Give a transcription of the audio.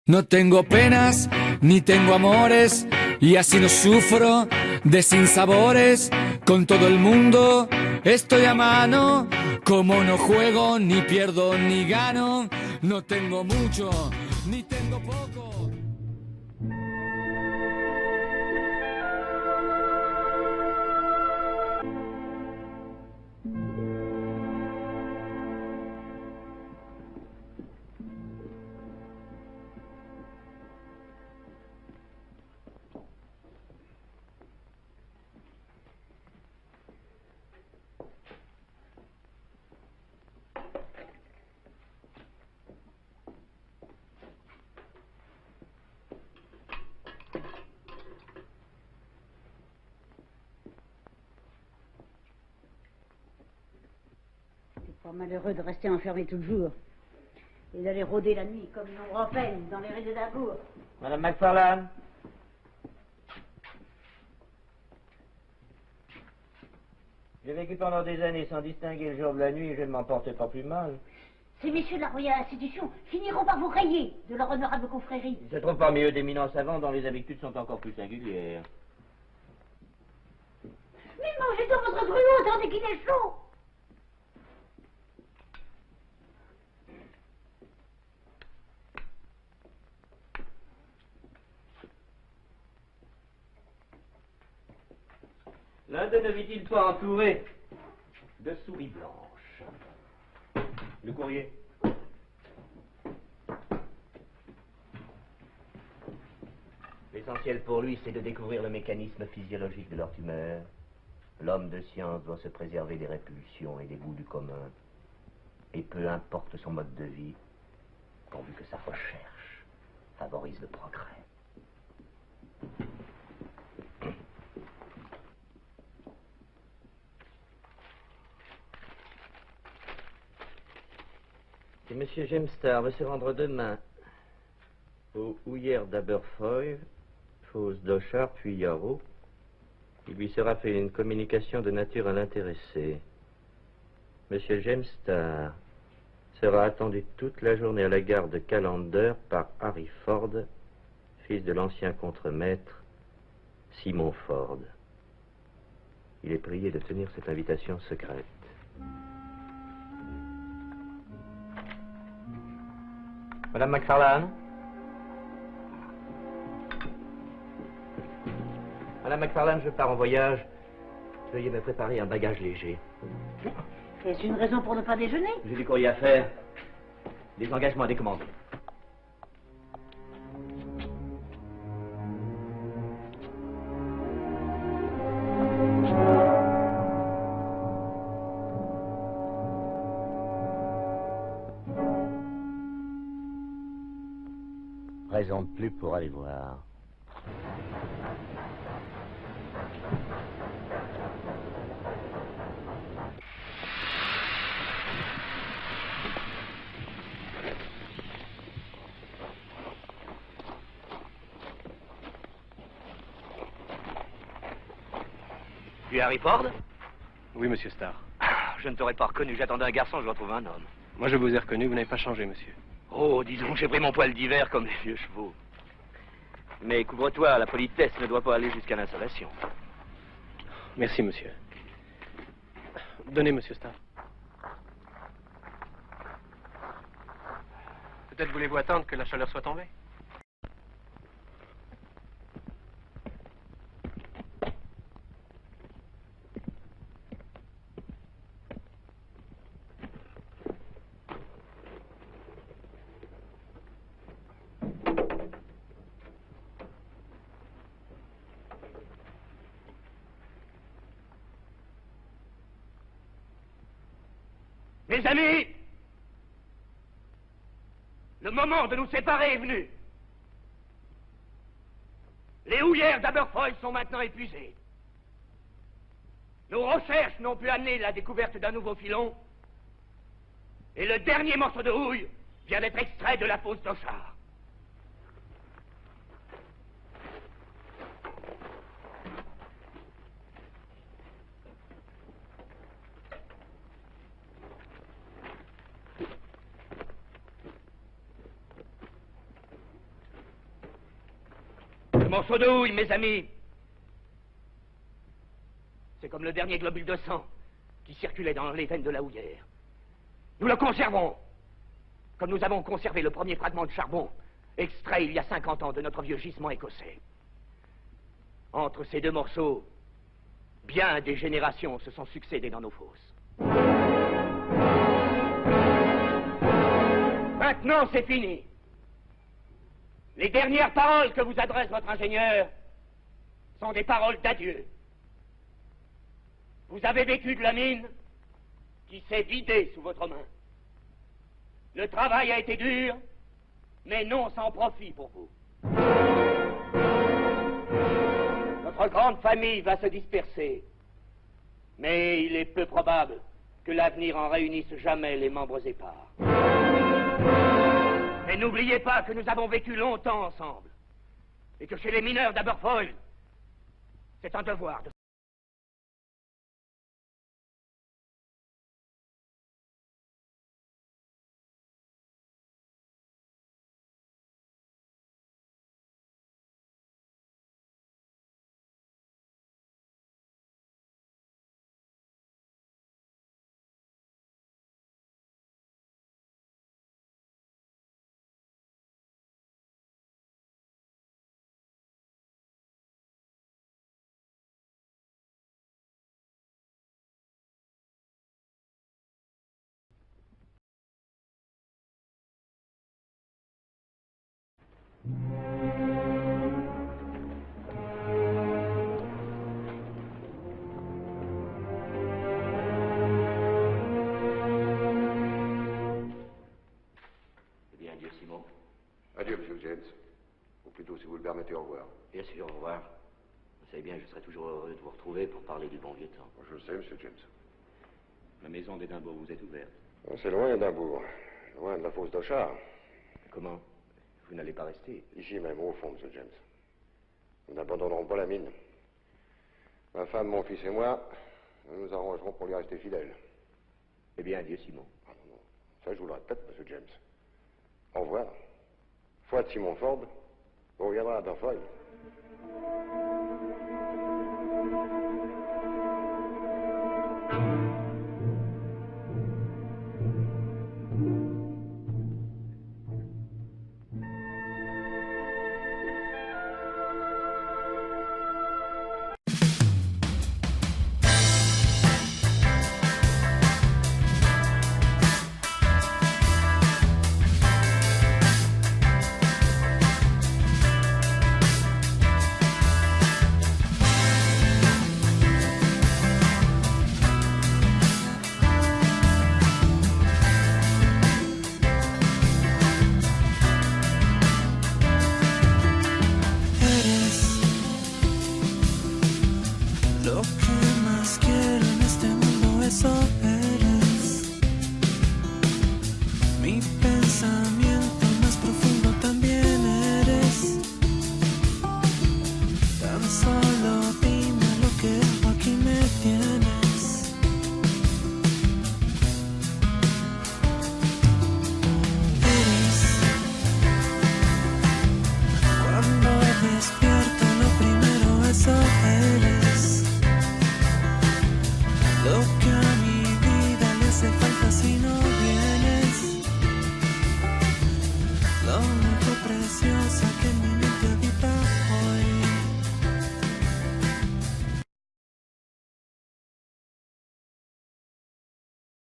No tengo penas, ni tengo amores, y así no sufro de sinsabores. Con todo el mundo estoy a mano, como no juego, ni pierdo, ni gano. No tengo mucho, ni tengo poco. Pas malheureux de rester enfermé tout le jour et d'aller rôder la nuit comme une ombre en peine dans les rues de Dabour. Madame McFarlane. J'ai vécu pendant des années sans distinguer le jour de la nuit et je ne m'en portais pas plus mal. Ces messieurs de la Royale Institution finiront par vous rayer de leur honorable confrérie. Il se trouve parmi eux d'éminents savants dont les habitudes sont encore plus singulières. Mais mangez dans votre gruau tandis qu'il est chaud. L'un d'eux ne vit-il pas entouré de souris blanches? Le courrier. L'essentiel pour lui, c'est de découvrir le mécanisme physiologique de leur tumeur. L'homme de science doit se préserver des répulsions et des goûts du commun. Et peu importe son mode de vie, pourvu que sa recherche favorise le progrès. Si M. Gemstar veut se rendre demain aux houillères d'Aberfoyle, fosse d'Auchard, puis Yarrow, il lui sera fait une communication de nature à l'intéresser. M. Gemstar sera attendu toute la journée à la gare de Callander par Harry Ford, fils de l'ancien contremaître Simon Ford. Il est prié de tenir cette invitation secrète. Madame McFarlane? Madame McFarlane, je pars en voyage. Veuillez me préparer un bagage léger. Est-ce une raison pour ne pas déjeuner? J'ai du courrier à faire. Des engagements à décommander. Raison de plus pour aller voir. Tu es Harry Ford? Oui, monsieur Starr. Je ne t'aurais pas reconnu. J'attendais un garçon, je retrouve un homme. Moi, je vous ai reconnu, vous n'avez pas changé, monsieur. Oh, dis donc, j'ai pris mon poil d'hiver comme les vieux chevaux. Mais couvre-toi, la politesse ne doit pas aller jusqu'à l'insolation. Merci, monsieur. Donnez, monsieur Starr. Peut-être voulez-vous attendre que la chaleur soit tombée? Mes amis, le moment de nous séparer est venu. Les houillères d'Aberfoyle sont maintenant épuisées. Nos recherches n'ont pu amener la découverte d'un nouveau filon. Et le dernier morceau de houille vient d'être extrait de la fosse d'Auchard. Ce morceau de houille, mes amis, c'est comme le dernier globule de sang qui circulait dans les veines de la houillère. Nous le conservons, comme nous avons conservé le premier fragment de charbon, extrait il y a 50 ans de notre vieux gisement écossais. Entre ces deux morceaux, bien des générations se sont succédées dans nos fosses. Maintenant, c'est fini. Les dernières paroles que vous adresse votre ingénieur sont des paroles d'adieu. Vous avez vécu de la mine qui s'est vidée sous votre main. Le travail a été dur, mais non sans profit pour vous. Notre grande famille va se disperser, mais il est peu probable que l'avenir en réunisse jamais les membres épars. Mais n'oubliez pas que nous avons vécu longtemps ensemble, et que chez les mineurs d'Aberfoyle, c'est un devoir de... Eh bien, adieu, Simon. Adieu, monsieur James. Ou plutôt, si vous le permettez, au revoir. Bien sûr, au revoir. Vous savez bien, je serai toujours heureux de vous retrouver pour parler du bon vieux temps. Je le sais, monsieur James. La maison d'Édimbourg vous est ouverte. C'est loin d'Édimbourg. Loin de la fosse d'Ochard. Comment? Vous n'allez pas rester? Ici même, au fond, monsieur James. Nous n'abandonnerons pas la mine. Ma femme, mon fils et moi, nous nous arrangerons pour lui rester fidèles. Eh bien, adieu, Simon. Ah non, non. Ça, je vous le répète, monsieur James. Au revoir. Foi de Simon Ford, on reviendra à Aberfoyle.